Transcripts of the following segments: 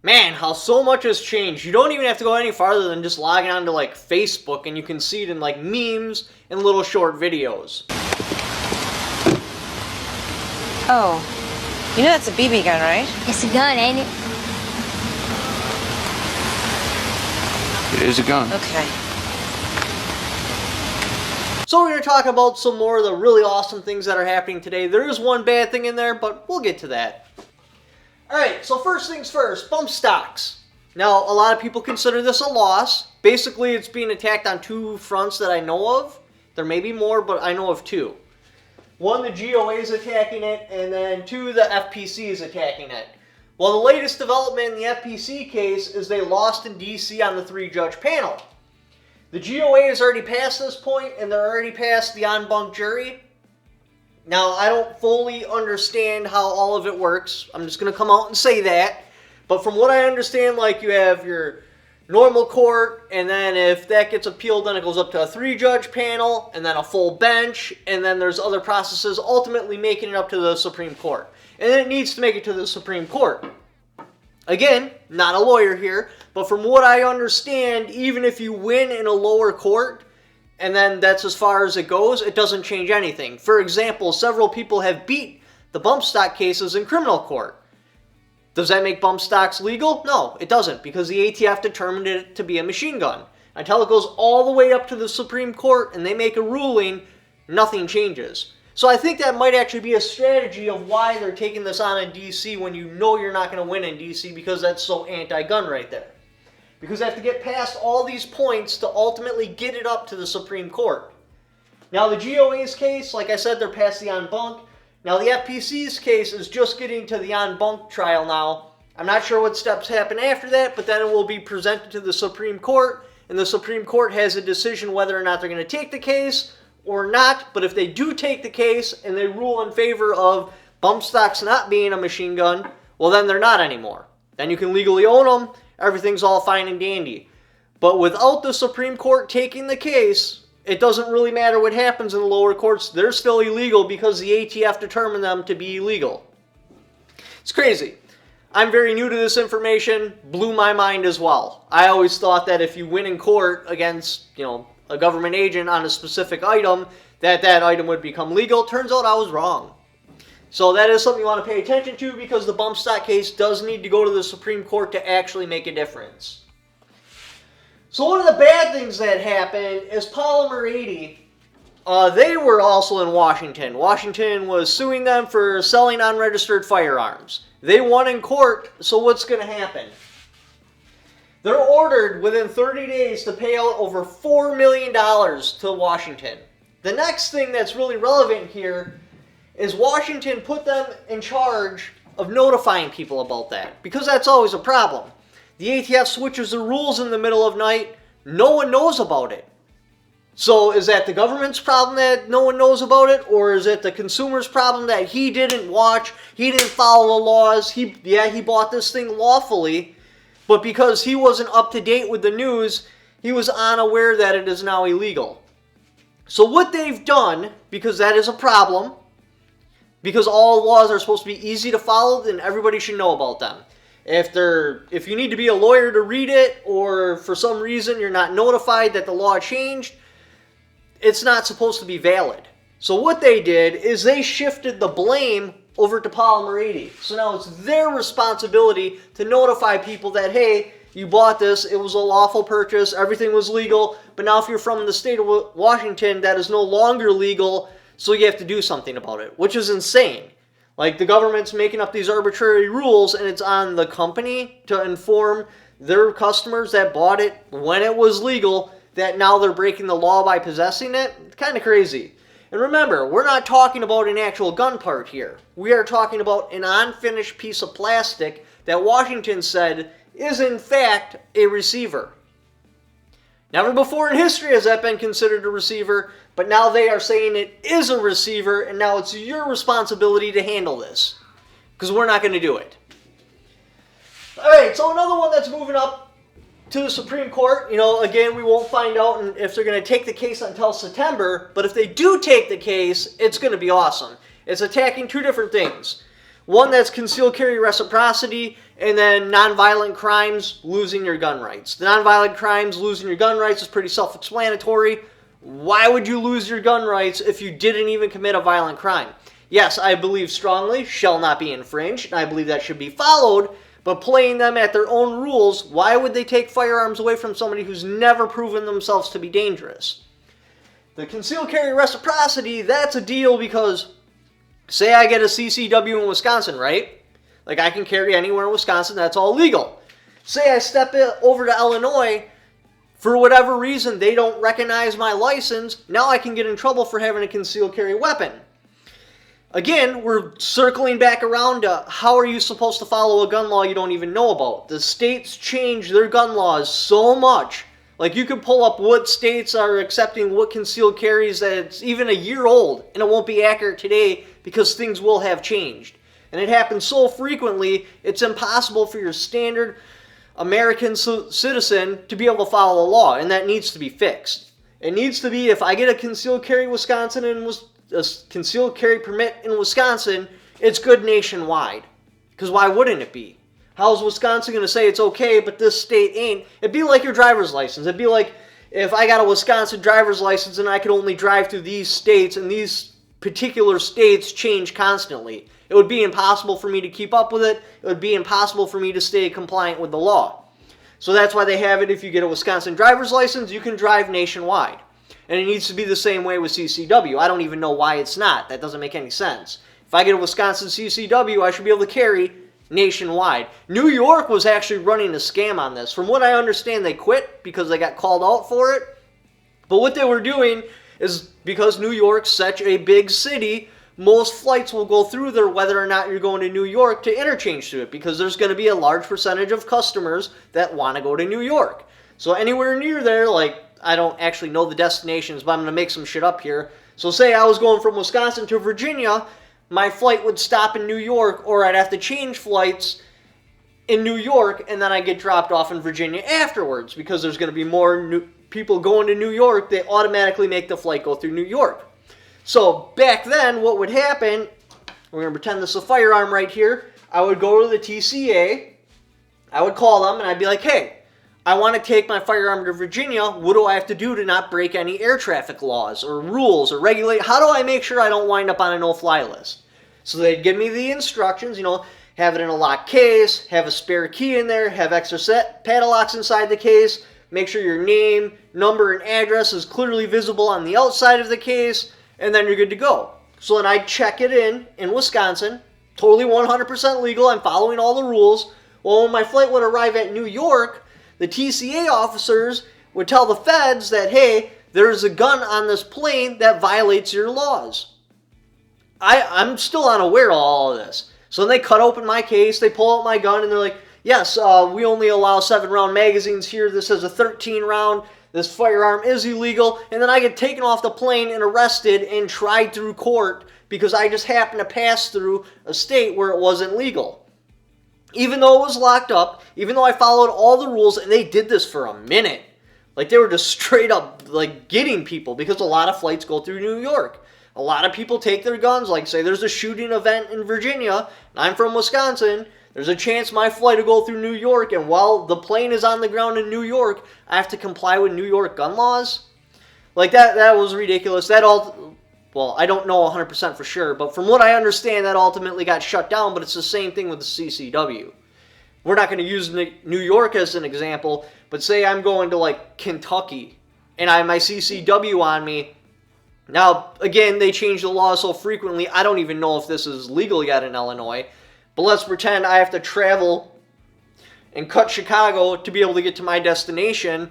Man, how so much has changed. You don't even have to go any farther than just logging on to like Facebook, and you can see it in like memes and little short videos. Oh, you know that's a BB gun, right? It's a gun, ain't it? It is a gun. Okay. So we're going to talk about some more of the really awesome things that are happening today. There is one bad thing in there, but we'll get to that. Alright, so first things first, bump stocks. Now, a lot of people consider this a loss. Basically, it's being attacked on two fronts that I know of. There may be more, but I know of two. One, the GOA is attacking it, and then two, the FPC is attacking it. Well, the latest development in the FPC case is they lost in DC on the 3-judge panel. The GOA has already passed this point, and they're already past the en banc jury. Now, I don't fully understand how all of it works. I'm just going to come out and say that. But from what I understand, like, you have your normal court, and then if that gets appealed, then it goes up to a 3-judge panel, and then a full bench, and then there's other processes ultimately making it up to the Supreme Court. And then it needs to make it to the Supreme Court. Again, not a lawyer here, but from what I understand, even if you win in a lower court, and then that's as far as it goes, it doesn't change anything. For example, several people have beat the bump stock cases in criminal court. Does that make bump stocks legal? No, it doesn't, because the ATF determined it to be a machine gun. Until it goes all the way up to the Supreme Court and they make a ruling, nothing changes. So I think that might actually be a strategy of why they're taking this on in DC when you know you're not going to win in DC, because that's so anti-gun right there. Because they have to get past all these points to ultimately get it up to the Supreme Court. Now the GOA's case, like I said, they're past the en banc. Now the FPC's case is just getting to the en banc trial now. I'm not sure what steps happen after that, but then it will be presented to the Supreme Court, and the Supreme Court has a decision whether or not they're going to take the case or not. But if they do take the case and they rule in favor of bump stocks not being a machine gun, well then they're not anymore. Then you can legally own them. Everything's all fine and dandy. But without the Supreme Court taking the case, it doesn't really matter what happens in the lower courts. They're still illegal because the ATF determined them to be illegal. It's crazy. I'm very new to this information. Blew my mind as well. I always thought that if you win in court against, a government agent on a specific item, that item would become legal. Turns out I was wrong. So that is something you want to pay attention to, because the bump stock case does need to go to the Supreme Court to actually make a difference. So one of the bad things that happened is Polymer 80. They were also in Washington. Washington was suing them for selling unregistered firearms. They won in court, so what's going to happen? They're ordered within 30 days to pay out over $4 million to Washington. The next thing that's really relevant here is Washington put them in charge of notifying people about that, because that's always a problem. The ATF switches the rules in the middle of night. No one knows about it. So is that the government's problem that no one knows about it, or is it the consumer's problem that he didn't watch, he didn't follow the laws, he bought this thing lawfully, but because he wasn't up to date with the news, he was unaware that it is now illegal. So what they've done, because that is a problem, because all laws are supposed to be easy to follow, then everybody should know about them. If you need to be a lawyer to read it, or for some reason you're not notified that the law changed, it's not supposed to be valid. So what they did is they shifted the blame over to Polymer 80. So now it's their responsibility to notify people that, hey, you bought this, it was a lawful purchase, everything was legal, but now if you're from the state of Washington, that is no longer legal, so you have to do something about it, which is insane. Like, the government's making up these arbitrary rules, and it's on the company to inform their customers that bought it when it was legal that now they're breaking the law by possessing it. It's kind of crazy. And remember, we're not talking about an actual gun part here. We are talking about an unfinished piece of plastic that Washington said is in fact a receiver. Never before in history has that been considered a receiver, but now they are saying it is a receiver, and now it's your responsibility to handle this, because we're not going to do it. Alright, so another one that's moving up to the Supreme Court, again, we won't find out if they're going to take the case until September, but if they do take the case, it's going to be awesome. It's attacking two different things. One that's concealed carry reciprocity, and then nonviolent crimes, losing your gun rights. The nonviolent crimes, losing your gun rights is pretty self-explanatory. Why would you lose your gun rights if you didn't even commit a violent crime? Yes, I believe strongly, shall not be infringed, and I believe that should be followed, but playing them at their own rules, why would they take firearms away from somebody who's never proven themselves to be dangerous? The concealed carry reciprocity, that's a deal because, say I get a CCW in Wisconsin, right? Like I can carry anywhere in Wisconsin, that's all legal. Say I step over to Illinois, for whatever reason they don't recognize my license, now I can get in trouble for having a concealed carry weapon. Again, we're circling back around to how are you supposed to follow a gun law you don't even know about? The states change their gun laws so much. Like you could pull up what states are accepting what concealed carries that's even a year old, and it won't be accurate today because things will have changed. And it happens so frequently, it's impossible for your standard American citizen to be able to follow the law, and that needs to be fixed. It needs to be, if I get a concealed carry Wisconsin and a concealed carry permit in Wisconsin, it's good nationwide. Because why wouldn't it be? How is Wisconsin going to say it's okay, but this state ain't? It'd be like your driver's license. It'd be like if I got a Wisconsin driver's license and I could only drive through these states, and these particular states change constantly. It would be impossible for me to keep up with it. It would be impossible for me to stay compliant with the law. So that's why they have it. If you get a Wisconsin driver's license, you can drive nationwide. And it needs to be the same way with CCW. I don't even know why it's not. That doesn't make any sense. If I get a Wisconsin CCW, I should be able to carry nationwide. New York was actually running a scam on this. From what I understand, they quit because they got called out for it. But what they were doing is, because New York's such a big city, most flights will go through there whether or not you're going to New York to interchange to it, because there's going to be a large percentage of customers that want to go to New York. So anywhere near there, like, I don't actually know the destinations, but I'm going to make some shit up here. So say I was going from Wisconsin to Virginia, my flight would stop in New York, or I'd have to change flights in New York, and then I get dropped off in Virginia afterwards, because there's going to be more people going to New York. They automatically make the flight go through New York. So back then, what would happen, we're going to pretend this is a firearm right here. I would go to the TCA, I would call them, and I'd be like, hey, I want to take my firearm to Virginia. What do I have to do to not break any air traffic laws or rules or regulate? How do I make sure I don't wind up on a no-fly list? So they'd give me the instructions, have it in a locked case, have a spare key in there, have extra set padlocks inside the case, make sure your name, number, and address is clearly visible on the outside of the case, and then you're good to go. So then I check it in Wisconsin, totally 100% legal, I'm following all the rules. Well, when my flight would arrive at New York, the TCA officers would tell the feds that, hey, there's a gun on this plane that violates your laws. I'm still unaware of all of this. So then they cut open my case, they pull out my gun, and they're like, yes, we only allow 7-round magazines here. This has a 13-round. This firearm is illegal. And then I get taken off the plane and arrested and tried through court because I just happened to pass through a state where it wasn't legal. Even though it was locked up, even though I followed all the rules, and they did this for a minute. Like, they were just straight up, like, getting people, because a lot of flights go through New York. A lot of people take their guns, like, say there's a shooting event in Virginia, and I'm from Wisconsin, there's a chance my flight will go through New York, and while the plane is on the ground in New York, I have to comply with New York gun laws? Like, that was ridiculous. Well, I don't know 100% for sure, but from what I understand, that ultimately got shut down, but it's the same thing with the CCW. We're not going to use New York as an example, but say I'm going to, like, Kentucky, and I have my CCW on me. Now, again, they change the law so frequently, I don't even know if this is legal yet in Illinois, but let's pretend I have to travel and cut Chicago to be able to get to my destination.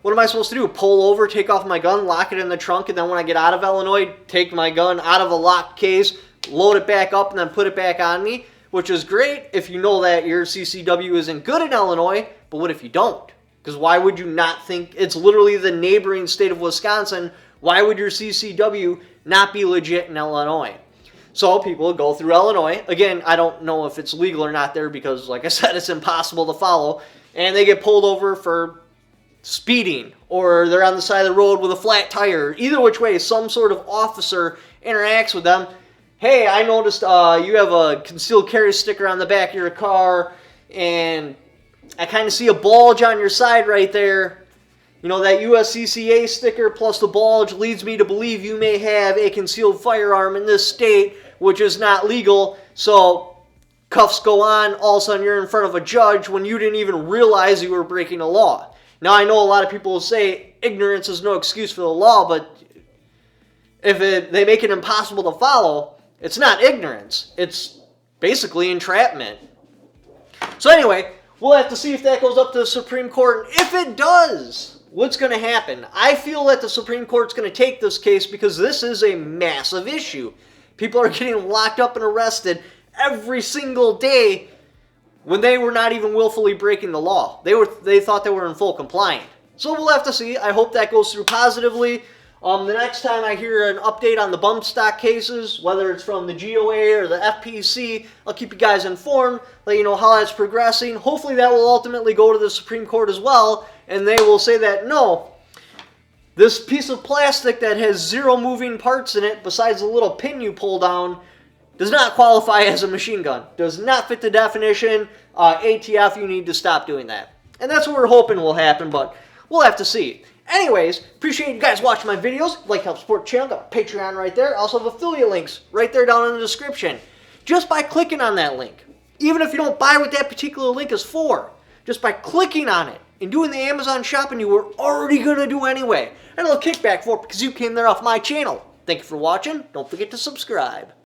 What am I supposed to do? Pull over, take off my gun, lock it in the trunk, and then when I get out of Illinois, take my gun out of a locked case, load it back up, and then put it back on me, which is great if you know that your CCW isn't good in Illinois, but what if you don't? Because why would you not think it's literally the neighboring state of Wisconsin? Why would your CCW not be legit in Illinois? So people go through Illinois. Again, I don't know if it's legal or not there because, like I said, it's impossible to follow. And they get pulled over for speeding, or they're on the side of the road with a flat tire. Either which way, some sort of officer interacts with them. hey, I noticed you have a concealed carry sticker on the back of your car, and I kind of see a bulge on your side right there. You know, that USCCA sticker plus the bulge leads me to believe you may have a concealed firearm in this state, which is not legal. So cuffs go on, all of a sudden you're in front of a judge when you didn't even realize you were breaking a law. Now, I know a lot of people will say ignorance is no excuse for the law, but if they make it impossible to follow, it's not ignorance. It's basically entrapment. So anyway, we'll have to see if that goes up to the Supreme Court. If it does, what's going to happen? I feel that the Supreme Court's going to take this case because this is a massive issue. People are getting locked up and arrested every single day when they were not even willfully breaking the law. They thought they were in full compliance. So we'll have to see. I hope that goes through positively. The next time I hear an update on the bump stock cases, whether it's from the GOA or the FPC, I'll keep you guys informed, let you know how that's progressing. Hopefully that will ultimately go to the Supreme Court as well, and they will say that, no, this piece of plastic that has 0 moving parts in it, besides the little pin you pull down, does not qualify as a machine gun. Does not fit the definition. ATF, you need to stop doing that. And that's what we're hoping will happen, but we'll have to see. Anyways, appreciate you guys watching my videos. If you'd like to help support the channel, got a Patreon right there. I also have affiliate links right there down in the description. Just by clicking on that link, even if you don't buy what that particular link is for, just by clicking on it and doing the Amazon shopping you were already going to do anyway, and a little kickback for it because you came there off my channel. Thank you for watching. Don't forget to subscribe.